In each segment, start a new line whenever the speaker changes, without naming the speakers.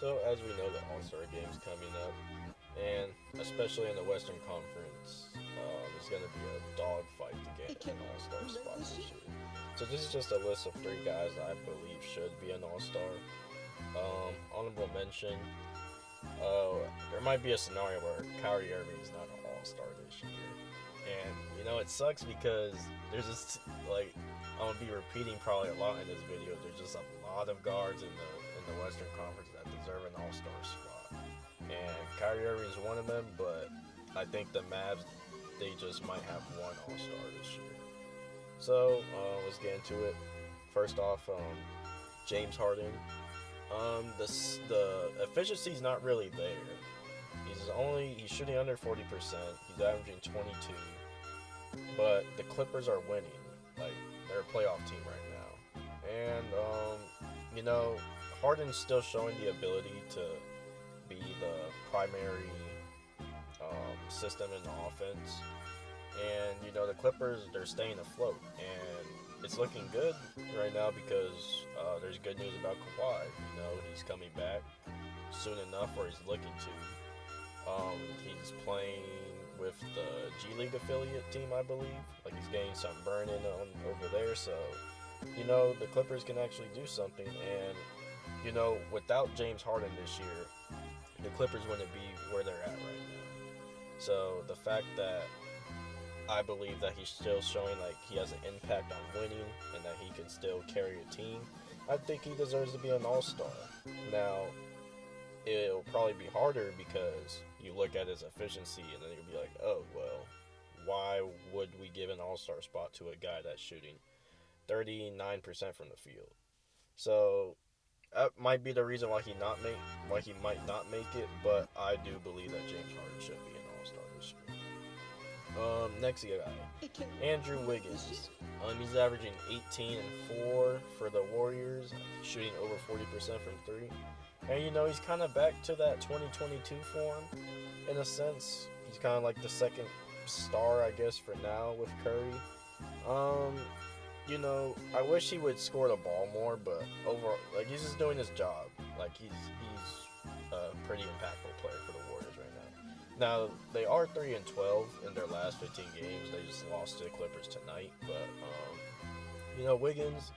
So, as we know, the All Star game's coming up, and especially in the Western Conference, it's going to be a dogfight to get an All Star spot this year. So, this is just a list of three guys that I believe should be an All Star. Honorable mention, there might be a scenario where Kyrie Irving is not an All Star this year, and it sucks because there's just like I'm gonna be repeating probably a lot in this video. There's just a lot of guards in the Western Conference that deserve an All Star spot, and Kyrie Irving is one of them. But I think the Mavs they just might have one All Star this year. So let's get into it. First off, James Harden. The efficiency is not really there. He's shooting under 40%. He's averaging 22, but the Clippers are winning. Like they're a playoff team right now, and you know Harden's still showing the ability to be the primary system in the offense. And the Clippers they're staying afloat, and it's looking good right now because there's good news about Kawhi. He's coming back soon enough, or he's looking to. He's playing with the G League affiliate team, I believe. Like he's getting some burn in on over there, so the Clippers can actually do something. And without James Harden this year, the Clippers wouldn't be where they're at right now. So the fact that I believe that he's still showing like he has an impact on winning and that he can still carry a team, I think he deserves to be an all-star. Now, it'll probably be harder because you look at his efficiency and then you'll be like, oh, well, why would we give an all-star spot to a guy that's shooting 39% from the field? So that might be the reason why he might not make it, but I do believe that James Harden should be an all-star this year. Next guy, Andrew Wiggins. He's averaging 18 and 4 for the Warriors, shooting over 40% from three. And he's kind of back to that 2022 form in a sense. He's kind of like the second star, I guess, for now with Curry. I wish he would score the ball more, but overall, like he's just doing his job. Like he's a pretty impactful player for the Warriors right now. Now they are 3-12 in their last 15 games. They just lost to the Clippers tonight, but Wiggins,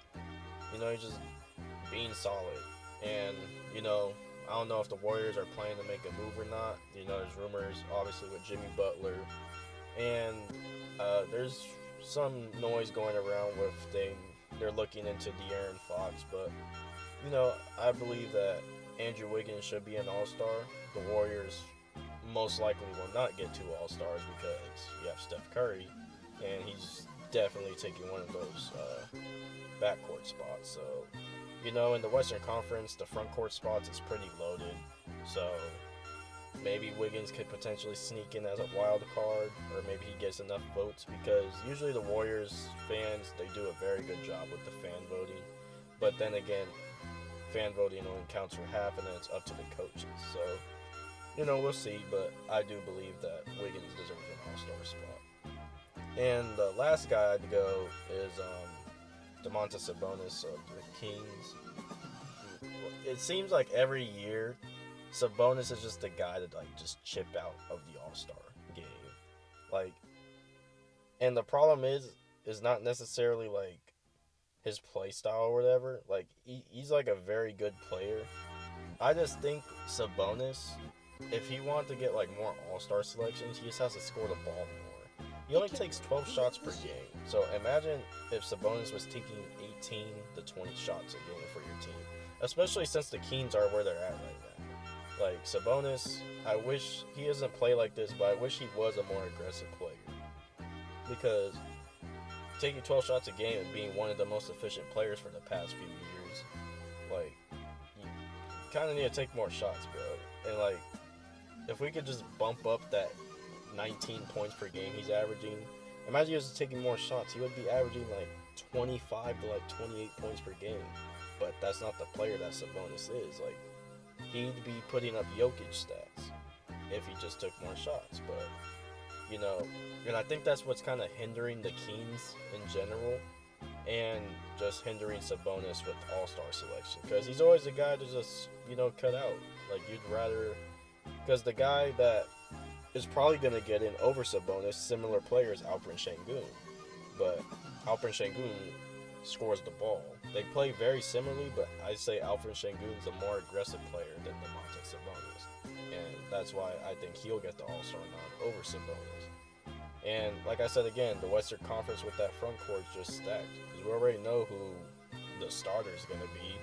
he's just being solid, and I don't know if the Warriors are planning to make a move or not. There's rumors obviously with Jimmy Butler, and there's some noise going around with they're looking into De'Aaron Fox, but I believe that Andrew Wiggins should be an all-star. The Warriors most likely will not get two all-stars because you have Steph Curry, and he's definitely taking one of those backcourt spots. So, in the Western Conference, the front court spots is pretty loaded. So maybe Wiggins could potentially sneak in as a wild card, or maybe he gets enough votes because usually the Warriors fans they do a very good job with the fan voting. But then again, fan voting only counts for half, and then it's up to the coaches. So we'll see, but I do believe that Wiggins deserves an all-star spot. And the last guy I'd go is Domantas Sabonis of the Kings. It seems like every year Sabonis is just the guy that just chip out of the All-Star game. Like, and the problem is not necessarily like his play style or whatever. Like he's like a very good player. I just think Sabonis, if he wanted to get like more All-Star selections, he just has to score the ball more. He only takes 12 shots per game. So imagine if Sabonis was taking 18 to 20 shots a game for your team. Especially since the Kings are where they're at right now. Like Sabonis, I wish he doesn't play like this, but I wish he was a more aggressive player. Because taking 12 shots a game and being one of the most efficient players for the past few years, like, you kind of need to take more shots, bro. And like, if we could just bump up that 19 points per game he's averaging, imagine he was taking more shots. He would be averaging like 25 to like 28 points per game. But that's not the player that Sabonis is. Like, he'd be putting up Jokic stats if he just took more shots. But, and I think that's what's kind of hindering the Kings in general and just hindering Sabonis with All-Star selection, because he's always the guy to just cut out. Like, you'd rather, because the guy that is probably going to get in over Sabonis, similar players, Alperen Sengun, but Alperen Sengun scores the ball. They play very similarly, but I say Alperen Sengun is a more aggressive player than Domantas Sabonis, and that's why I think he'll get the All-Star nod over Sabonis. And like I said again, the Western Conference with that front court is just stacked, because we already know who the starter is going to be.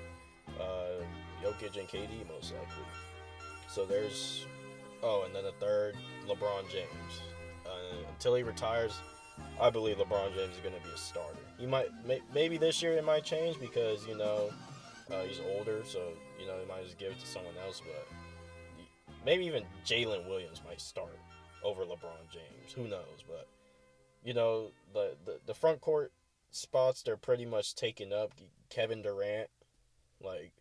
Jokic and KD most likely. So there's, and then the third, LeBron James. Until he retires, I believe LeBron James is going to be a starter. He might, maybe this year it might change because he's older, so he might just give it to someone else. But maybe even Jalen Williams might start over LeBron James. Who knows? But the front court spots, they're pretty much taken up. Kevin Durant, like,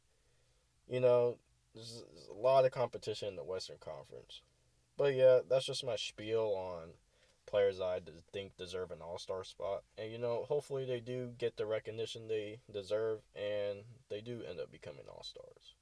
there's a lot of competition in the Western Conference. But yeah, that's just my spiel on players I think deserve an All-Star spot. And hopefully they do get the recognition they deserve, and they do end up becoming All-Stars.